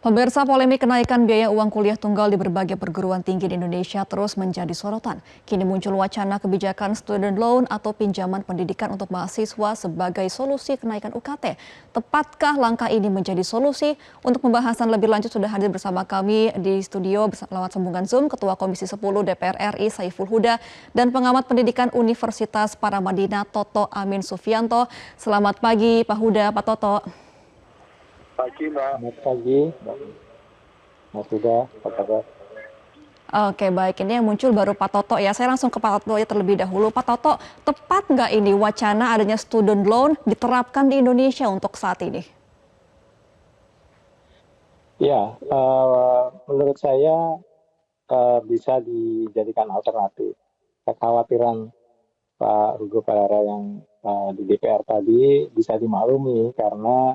Pemirsa, polemik kenaikan biaya uang kuliah tunggal di berbagai perguruan tinggi di Indonesia terus menjadi sorotan. Kini muncul wacana kebijakan student loan atau pinjaman pendidikan untuk mahasiswa sebagai solusi kenaikan UKT. Tepatkah langkah ini menjadi solusi? Untuk pembahasan lebih lanjut sudah hadir bersama kami di studio lewat sambungan Zoom Ketua Komisi 10 DPR RI Saiful Huda dan pengamat pendidikan Universitas Paramadina Toto Amin Sufianto. Selamat pagi Pak Huda, Pak Toto. Pagi, Mbak. Selamat pagi, Mas Huda, apa kabar? Oke, baik. Ini yang muncul baru Pak Toto ya. Saya langsung ke Pak Toto ya terlebih dahulu. Pak Toto, tepat nggak ini wacana adanya student loan diterapkan di Indonesia untuk saat ini? Ya, menurut saya bisa dijadikan alternatif. Kekhawatiran Pak Hugo Parara yang di DPR tadi bisa dimaklumi karena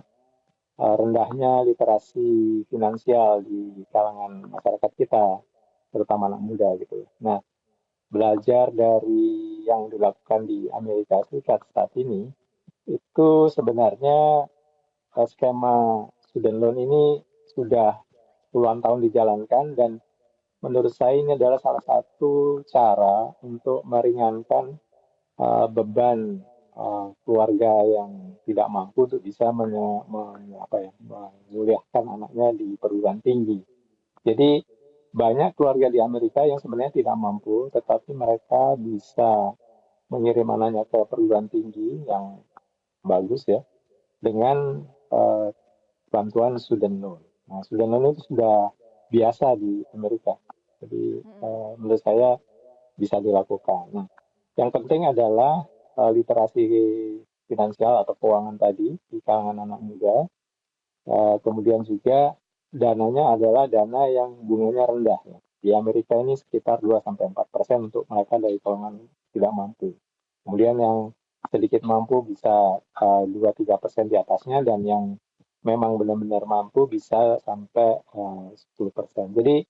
rendahnya literasi finansial di kalangan masyarakat kita, terutama anak muda gitu. Nah, belajar dari yang dilakukan di Amerika Serikat saat ini, itu sebenarnya skema student loan ini sudah puluhan tahun dijalankan dan menurut saya ini adalah salah satu cara untuk meringankan beban keluarga yang tidak mampu untuk bisa menguliahkan anaknya di perguruan tinggi. Jadi banyak keluarga di Amerika yang sebenarnya tidak mampu, tetapi mereka bisa mengirim anaknya ke perguruan tinggi yang bagus ya, dengan bantuan student loan. Nah, student loan itu sudah biasa di Amerika. Jadi menurut saya bisa dilakukan. Nah, yang penting adalah literasi finansial atau keuangan tadi di kalangan anak muda. Kemudian juga dananya adalah dana yang bunganya rendah. Ya. Di Amerika ini sekitar 2-4% untuk mereka dari golongan tidak mampu. Kemudian yang sedikit mampu bisa 2-3% di atasnya, dan yang memang benar-benar mampu bisa sampai 10%. Jadi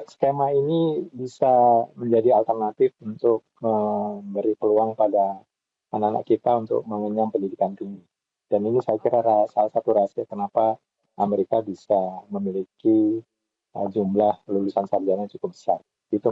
skema ini bisa menjadi alternatif untuk memberi peluang pada anak-anak kita untuk mengenyam pendidikan tinggi. Dan ini saya kira salah satu rahasia kenapa Amerika bisa memiliki jumlah lulusan sarjana cukup besar. Itu.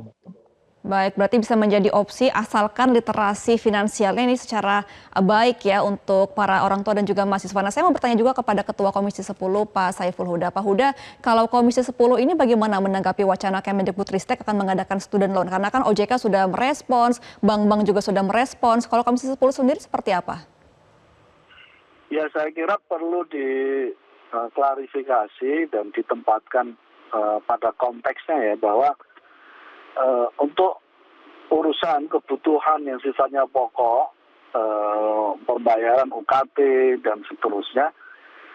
Baik, berarti bisa menjadi opsi asalkan literasi finansialnya ini secara baik ya untuk para orang tua dan juga mahasiswa. Nah, saya mau bertanya juga kepada Ketua Komisi 10 Pak Saiful Huda. Pak Huda, kalau Komisi 10 ini bagaimana menanggapi wacana Kemendikbudristek akan mengadakan student loan? Karena kan OJK sudah merespons, bank-bank juga sudah merespons. Kalau Komisi 10 sendiri seperti apa? Ya, saya kira perlu diklarifikasi dan ditempatkan pada konteksnya ya, bahwa untuk urusan kebutuhan yang sifatnya pokok, pembayaran UKT dan seterusnya,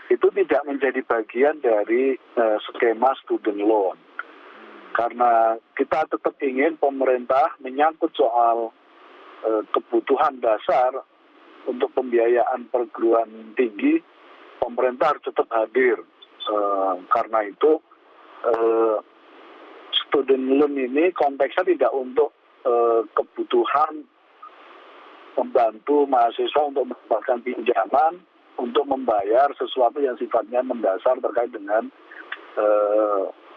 itu tidak menjadi bagian dari skema student loan. Karena kita tetap ingin pemerintah menyangkut soal kebutuhan dasar untuk pembiayaan perguruan tinggi, pemerintah harus tetap hadir. Karena itu student loan ini konteksnya tidak untuk kebutuhan membantu mahasiswa untuk mendapatkan pinjaman untuk membayar sesuatu yang sifatnya mendasar terkait dengan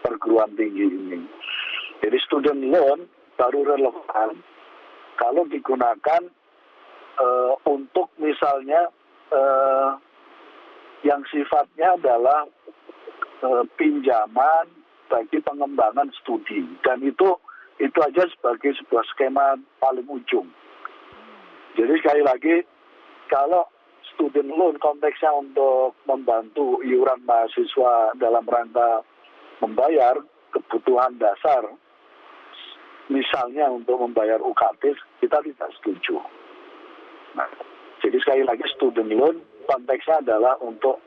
perguruan tinggi ini. Jadi student loan baru relevan kalau digunakan untuk misalnya yang sifatnya adalah pinjaman bagi pengembangan studi, dan itu aja sebagai sebuah skema paling ujung. Jadi sekali lagi, kalau student loan konteksnya untuk membantu iuran mahasiswa dalam rangka membayar kebutuhan dasar, misalnya untuk membayar UKT, kita tidak setuju. Nah, jadi sekali lagi student loan konteksnya adalah untuk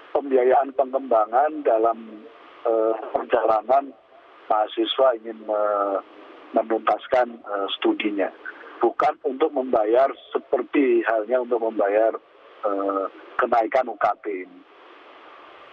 pembiayaan pengembangan dalam perjalanan mahasiswa ingin menuntaskan studinya, bukan untuk membayar seperti halnya untuk membayar kenaikan UKT ini.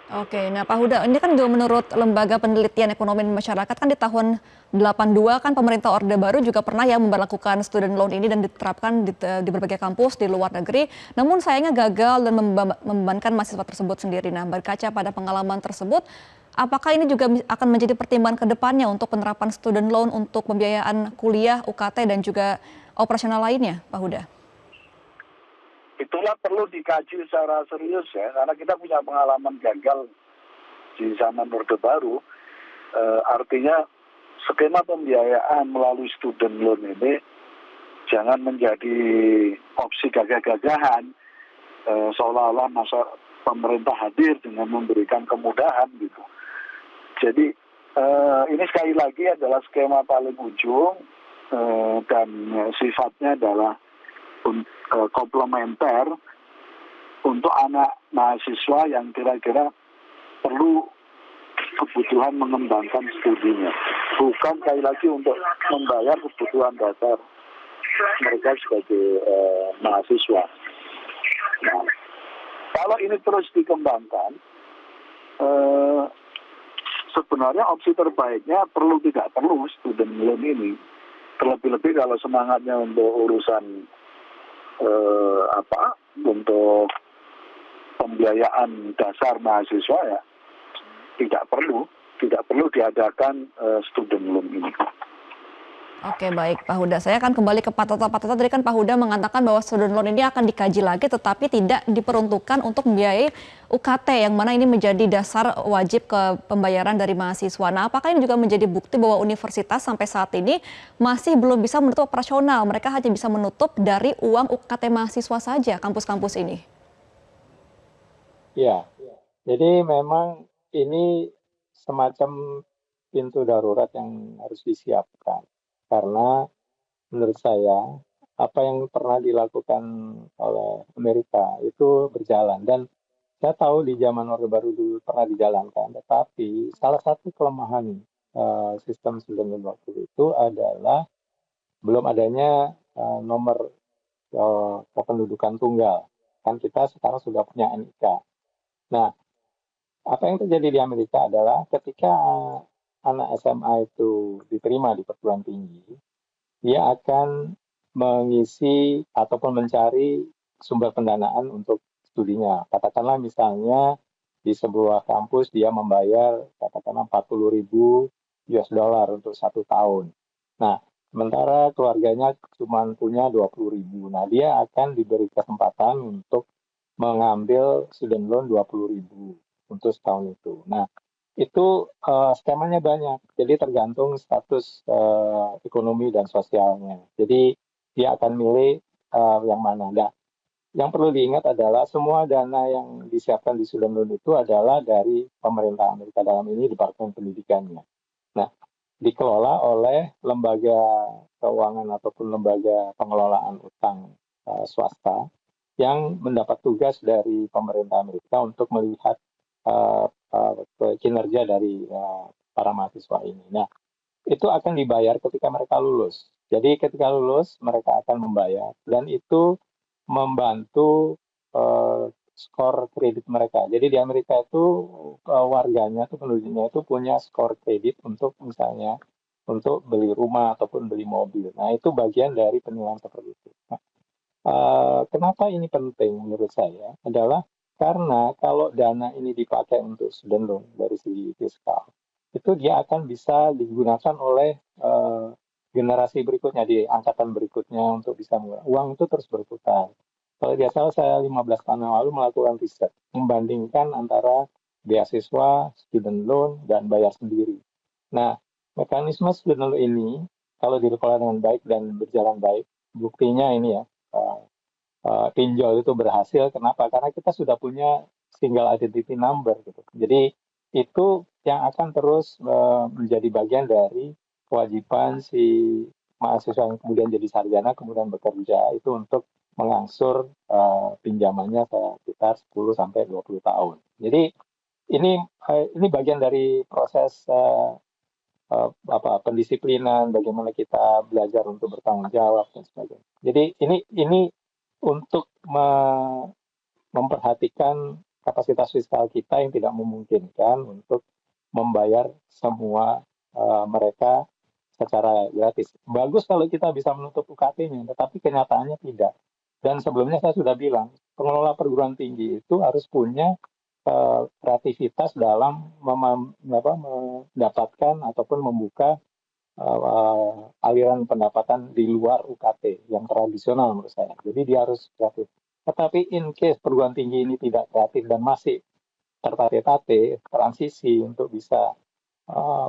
Oke, nah Pak Huda, ini kan juga menurut Lembaga Penelitian Ekonomi dan Masyarakat kan di tahun 82 kan pemerintah Orde Baru juga pernah ya memberlakukan student loan ini dan diterapkan di berbagai kampus di luar negeri. Namun sayangnya gagal dan membebankan mahasiswa tersebut sendiri. Nah, berkaca pada pengalaman tersebut, apakah ini juga akan menjadi pertimbangan ke depannya untuk penerapan student loan untuk pembiayaan kuliah, UKT dan juga operasional lainnya, Pak Huda? Itulah perlu dikaji secara serius ya, karena kita punya pengalaman gagal di zaman Orde Baru. Artinya skema pembiayaan melalui student loan ini jangan menjadi opsi gagah-gagahan, seolah-olah masa pemerintah hadir dengan memberikan kemudahan gitu. Jadi ini sekali lagi adalah skema paling ujung dan sifatnya adalah komplementer untuk anak mahasiswa yang kira-kira perlu kebutuhan mengembangkan studinya. Bukan sekali lagi untuk membayar kebutuhan dasar mereka sebagai mahasiswa. Nah, kalau ini terus dikembangkan, sebenarnya opsi terbaiknya perlu tidak perlu student loan ini. Terlebih-lebih kalau semangatnya untuk urusan untuk pembiayaan dasar mahasiswa ya tidak perlu diadakan student loan ini. Oke, baik Pak Huda. Saya akan kembali ke Pak Toto. Pak Toto tadi kan Pak Huda mengatakan bahwa student loan ini akan dikaji lagi tetapi tidak diperuntukkan untuk membiayai UKT yang mana ini menjadi dasar wajib ke pembayaran dari mahasiswa. Nah, apakah ini juga menjadi bukti bahwa universitas sampai saat ini masih belum bisa menutup operasional? Mereka hanya bisa menutup dari uang UKT mahasiswa saja kampus-kampus ini. Ya, jadi memang ini semacam pintu darurat yang harus disiapkan. Karena menurut saya, apa yang pernah dilakukan oleh Amerika itu berjalan. Dan saya tahu di zaman Orde Baru dulu pernah dijalankan, tetapi salah satu kelemahan sistem student loan waktu itu adalah belum adanya nomor kependudukan tunggal. Kan kita sekarang sudah punya NIK. Nah, apa yang terjadi di Amerika adalah ketika anak SMA itu diterima di perguruan tinggi, dia akan mengisi ataupun mencari sumber pendanaan untuk studinya. Katakanlah misalnya di sebuah kampus dia membayar katakanlah 40.000 US dollar untuk 1 tahun. Nah, sementara keluarganya cuma punya 20.000. Nah, dia akan diberi kesempatan untuk mengambil student loan 20.000 untuk setahun itu. Nah, itu skemanya banyak, jadi tergantung status ekonomi dan sosialnya. Jadi dia akan milih yang mana. Nah, yang perlu diingat adalah semua dana yang disiapkan di student loan itu adalah dari pemerintah Amerika, dalam ini Departemen Pendidikannya. Nah, dikelola oleh lembaga keuangan ataupun lembaga pengelolaan utang swasta yang mendapat tugas dari pemerintah Amerika untuk melihat kinerja dari para mahasiswa ini. Nah, itu akan dibayar ketika mereka lulus. Jadi ketika lulus mereka akan membayar dan itu membantu skor kredit mereka. Jadi di Amerika itu warganya tuh penduduknya itu punya skor kredit untuk misalnya untuk beli rumah ataupun beli mobil. Nah, itu bagian dari penilaian seperti itu. Nah, kenapa ini penting menurut saya adalah karena kalau dana ini dipakai untuk student loan dari segi fiskal, itu dia akan bisa digunakan oleh generasi berikutnya, di angkatan berikutnya untuk bisa mulai. Uang itu terus berputar. Kalau tidak salah saya 15 tahun yang lalu melakukan riset, membandingkan antara beasiswa, student loan, dan bayar sendiri. Nah, mekanisme student loan ini, kalau dikelola dengan baik dan berjalan baik, buktinya ini ya, pinjol itu berhasil. Kenapa? Karena kita sudah punya single identity number gitu. Jadi itu yang akan terus menjadi bagian dari kewajiban si mahasiswa yang kemudian jadi sarjana kemudian bekerja itu untuk mengangsur pinjamannya sekitar 10 sampai 20 tahun. Jadi ini bagian dari proses pendisiplinan, bagaimana kita belajar untuk bertanggung jawab dan sebagainya. Jadi ini untuk memperhatikan kapasitas fiskal kita yang tidak memungkinkan untuk membayar semua mereka secara gratis. Bagus kalau kita bisa menutup UKT-nya, tetapi kenyataannya tidak. Dan sebelumnya saya sudah bilang, pengelola perguruan tinggi itu harus punya kreativitas dalam mendapatkan ataupun membuka aliran pendapatan di luar UKT yang tradisional menurut saya. Jadi dia harus kreatif. Tetapi in case perguruan tinggi ini tidak kreatif dan masih tertatih-tatih, transisi untuk bisa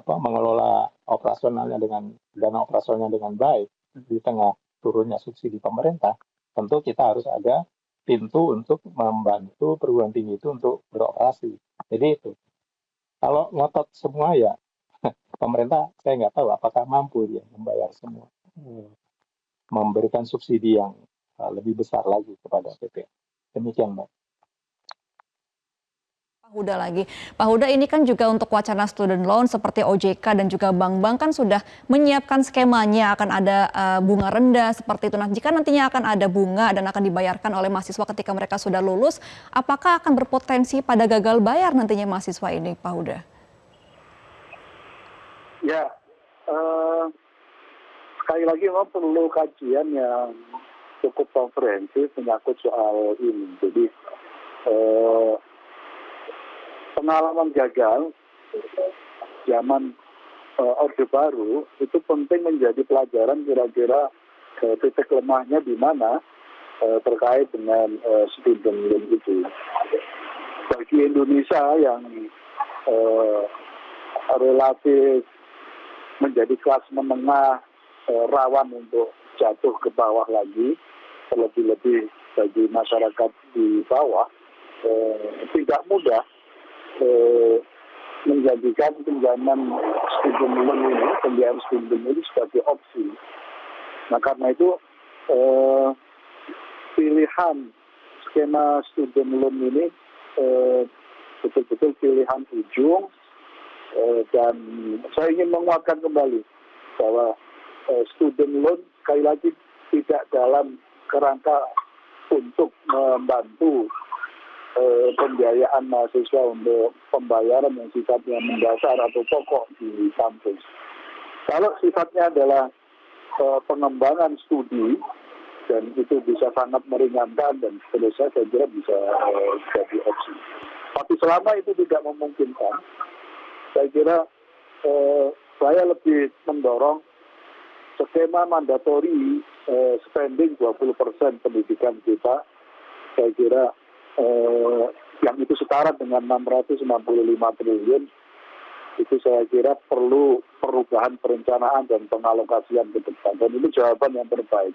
mengelola operasionalnya dengan dana operasionalnya dengan baik di tengah turunnya subsidi pemerintah, tentu kita harus ada pintu untuk membantu perguruan tinggi itu untuk beroperasi. Jadi itu. Kalau ngotot semua ya pemerintah saya nggak tahu apakah mampu dia membayar semua, memberikan subsidi yang lebih besar lagi kepada PPN. Demikian, Mbak. Pak Huda lagi. Pak Huda, ini kan juga untuk wacana student loan seperti OJK dan juga bank-bank kan sudah menyiapkan skemanya, akan ada bunga rendah seperti itu. Nah, jika nantinya akan ada bunga dan akan dibayarkan oleh mahasiswa ketika mereka sudah lulus, apakah akan berpotensi pada gagal bayar nantinya mahasiswa ini, Pak Huda? Ya, sekali lagi memang perlu kajian yang cukup komprehensif menyangkut soal ini. Jadi pengalaman gagal zaman Orde Baru itu penting menjadi pelajaran kira-kira titik lemahnya di mana terkait dengan student loan itu. Bagi Indonesia yang relatif menjadi kelas menengah rawan untuk jatuh ke bawah lagi, terlebih-lebih bagi masyarakat di bawah, tidak mudah menjadikan pinjaman student loan ini, pembiayaan student loan ini sebagai opsi. Nah karena itu pilihan skema student loan ini betul-betul pilihan ujung, dan saya ingin menguatkan kembali bahwa student loan sekali lagi tidak dalam kerangka untuk membantu pembiayaan mahasiswa untuk pembayaran yang sifatnya mendasar atau pokok di kampus. Kalau sifatnya adalah pengembangan studi dan itu bisa sangat meringankan dan seterusnya, saya kira bisa jadi opsi. Tapi selama itu tidak memungkinkan, saya kira saya lebih mendorong skema mandatori spending 20% pendidikan kita. Saya kira yang itu setara dengan 665 triliun, itu saya kira perlu perubahan perencanaan dan pengalokasian ke depan. Dan ini jawaban yang terbaik.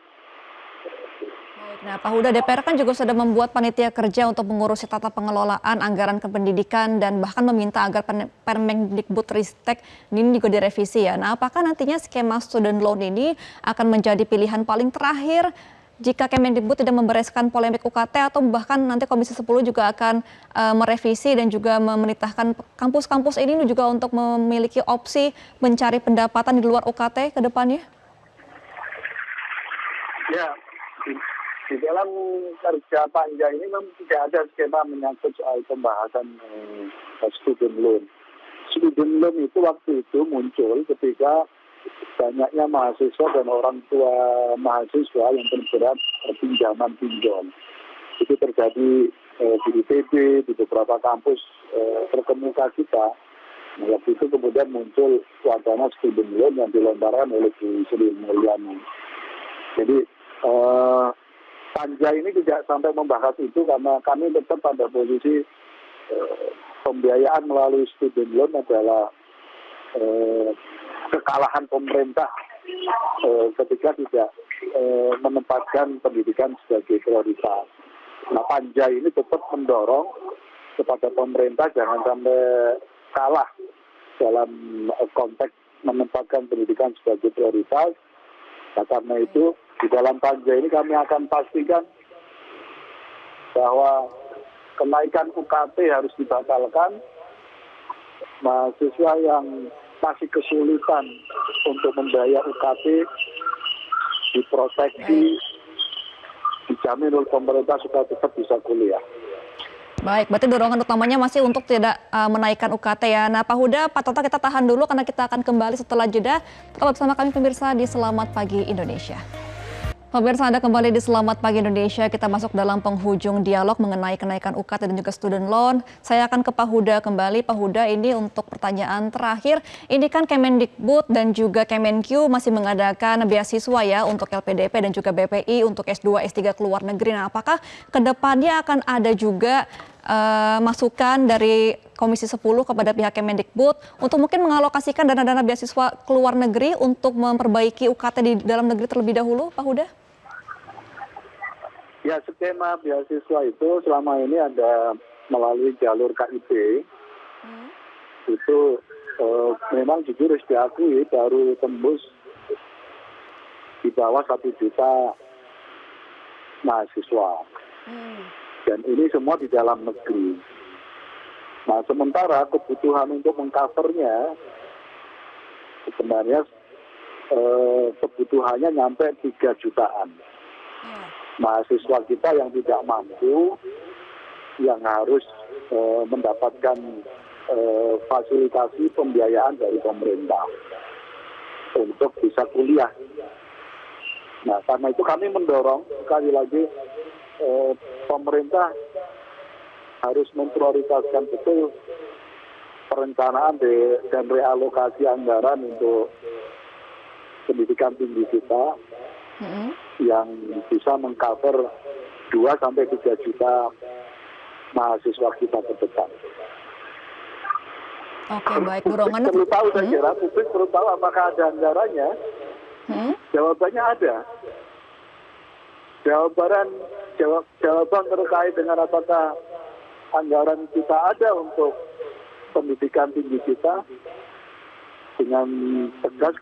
Nah, Pak Huda, DPR kan juga sudah membuat panitia kerja untuk mengurusi tata pengelolaan anggaran kependidikan dan bahkan meminta agar Permendikbudristek ini juga direvisi ya. Nah, apakah nantinya skema student loan ini akan menjadi pilihan paling terakhir jika Kemendikbud tidak membereskan polemik UKT, atau bahkan nanti Komisi 10 juga akan merevisi dan juga memerintahkan kampus-kampus ini juga untuk memiliki opsi mencari pendapatan di luar UKT ke depannya? Ya, di dalam kerja panja ini memang tidak ada skema menyangkut soal pembahasan student loan. Student loan itu waktu itu muncul ketika banyaknya mahasiswa dan orang tua mahasiswa yang terjerat pinjaman pinjol. Itu terjadi di ITB, di beberapa kampus terkemuka kita. Nah, waktu itu kemudian muncul wacana student loan yang dilontarkan oleh Bu Sri Mulyani. Jadi panja ini tidak sampai membahas itu karena kami tetap pada posisi pembiayaan melalui student loan adalah kekalahan pemerintah ketika tidak menempatkan pendidikan sebagai prioritas. Nah, panja ini tetap mendorong kepada pemerintah jangan sampai kalah dalam konteks menempatkan pendidikan sebagai prioritas. Nah, karena itu di dalam panja ini kami akan pastikan bahwa kenaikan UKT harus dibatalkan. Mahasiswa yang masih kesulitan untuk membayar UKT diproteksi, dijamin oleh pemerintah supaya tetap bisa kuliah. Baik, berarti dorongan utamanya masih untuk tidak menaikkan UKT ya. Nah, Pak Huda, Pak Toto kita tahan dulu karena kita akan kembali setelah jeda. Tetap bersama kami pemirsa di Selamat Pagi Indonesia. Pemirsa, Anda kembali di Selamat Pagi Indonesia. Kita masuk dalam penghujung dialog mengenai kenaikan UKT dan juga student loan. Saya akan ke Pak Huda kembali. Pak Huda, ini untuk pertanyaan terakhir. Ini kan Kemendikbud dan juga Kemenkyu masih mengadakan beasiswa ya untuk LPDP dan juga BPI untuk S2, S3 ke luar negeri. Nah, apakah kedepannya akan ada juga masukan dari Komisi 10 kepada pihak Kemendikbud untuk mungkin mengalokasikan dana-dana beasiswa ke luar negeri untuk memperbaiki UKT di dalam negeri terlebih dahulu, Pak Huda? Ya, skema beasiswa itu selama ini ada melalui jalur KIP. Itu memang jujur harus diakui baru tembus di bawah 1 juta mahasiswa. Dan ini semua di dalam negeri. Nah, sementara kebutuhan untuk mengcovernya sebenarnya kebutuhannya nyampe 3 jutaan. Mahasiswa kita yang tidak mampu, yang harus mendapatkan fasilitasi pembiayaan dari pemerintah untuk bisa kuliah. Nah, karena itu kami mendorong sekali lagi pemerintah harus memprioritaskan betul perencanaan dan realokasi anggaran untuk pendidikan tinggi kita yang bisa mengcover 2-3 juta mahasiswa kita ke depan. Oke, baik. Dorongannya Perlu tahu, saya kira publik perlu tahu apakah ada anggarannya. Jawabannya ada. Jawaban terkait dengan apakah anggaran kita ada untuk pendidikan tinggi kita, dengan tegas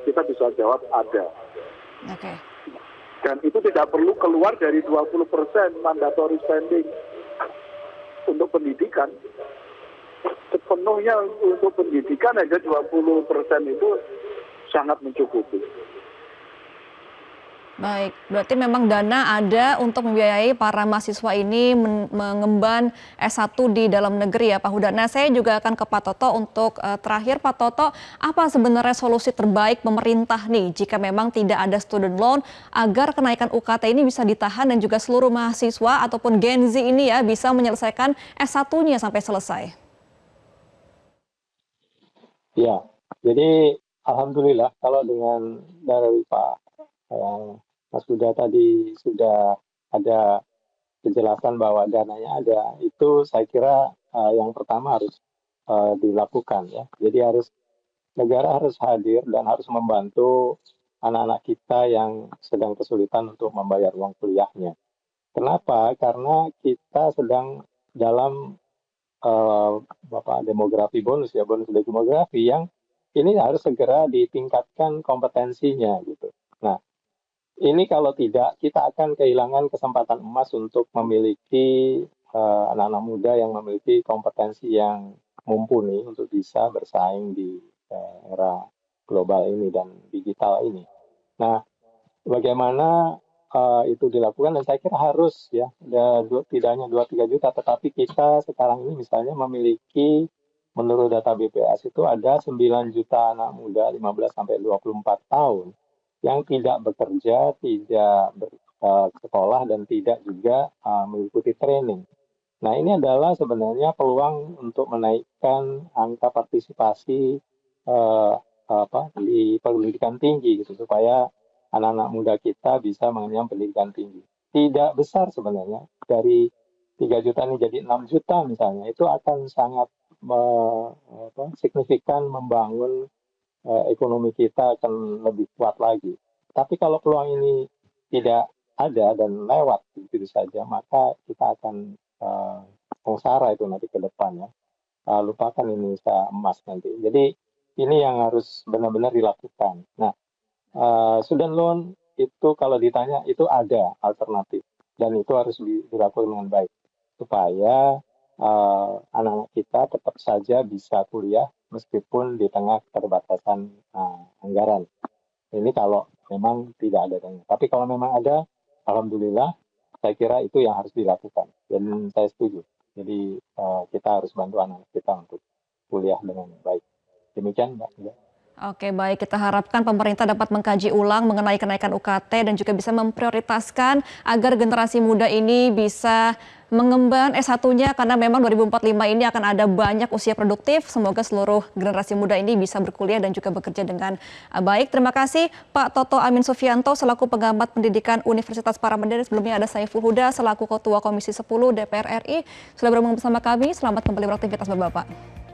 kita bisa jawab ada. Oke. Dan itu tidak perlu keluar dari 20% mandatory spending untuk pendidikan. Sepenuhnya untuk pendidikan aja 20% itu sangat mencukupi. Baik, berarti memang dana ada untuk membiayai para mahasiswa ini mengemban S1 di dalam negeri ya Pak Huda. Nah, saya juga akan ke Pak Toto untuk terakhir Pak Toto, apa sebenarnya solusi terbaik pemerintah nih jika memang tidak ada student loan agar kenaikan UKT ini bisa ditahan dan juga seluruh mahasiswa ataupun Gen Z ini ya bisa menyelesaikan S1-nya sampai selesai? Ya, jadi alhamdulillah kalau dengan dari Pak Mas Huda tadi sudah ada kejelasan bahwa dananya ada, itu saya kira yang pertama harus dilakukan ya. Jadi negara harus hadir dan harus membantu anak-anak kita yang sedang kesulitan untuk membayar uang kuliahnya. Kenapa? Karena kita sedang dalam demografi bonus ya, bonus demografi yang ini harus segera ditingkatkan kompetensinya gitu. Nah, ini kalau tidak, kita akan kehilangan kesempatan emas untuk memiliki anak-anak muda yang memiliki kompetensi yang mumpuni untuk bisa bersaing di era global ini dan digital ini. Nah, bagaimana itu dilakukan, dan saya kira harus ya, tidak hanya 2-3 juta, tetapi kita sekarang ini misalnya memiliki, menurut data BPS itu ada 9 juta anak muda 15-24 tahun yang tidak bekerja, tidak bersekolah, dan tidak juga mengikuti training. Nah, ini adalah sebenarnya peluang untuk menaikkan angka partisipasi di pendidikan tinggi gitu, supaya anak-anak muda kita bisa mengenyam pendidikan tinggi. Tidak besar sebenarnya, dari 3 juta ini jadi 6 juta misalnya, itu akan sangat signifikan membangun ekonomi kita akan lebih kuat lagi. Tapi kalau peluang ini tidak ada dan lewat begitu saja, maka kita akan sengsara itu nanti ke depan ya. Lupakan Indonesia emas nanti. Jadi ini yang harus benar-benar dilakukan. Nah, student loan itu kalau ditanya itu ada alternatif dan itu harus dilakukan dengan baik supaya anak-anak kita tetap saja bisa kuliah meskipun di tengah keterbatasan anggaran. Ini kalau memang tidak ada dana. Tapi kalau memang ada, alhamdulillah saya kira itu yang harus dilakukan dan saya setuju. Jadi kita harus bantu anak kita untuk kuliah dengan baik. Demikian Mbak. Oke, baik. Kita harapkan pemerintah dapat mengkaji ulang mengenai kenaikan UKT dan juga bisa memprioritaskan agar generasi muda ini bisa mengemban S1-nya karena memang 2045 ini akan ada banyak usia produktif. Semoga seluruh generasi muda ini bisa berkuliah dan juga bekerja dengan baik. Terima kasih Pak Toto Amin Sufianto selaku pengamat pendidikan Universitas Paramadina. Sebelumnya ada Saiful Huda selaku Ketua Komisi 10 DPR RI sudah bergabung bersama kami. Selamat kembali beraktivitas Bapak-Bapak.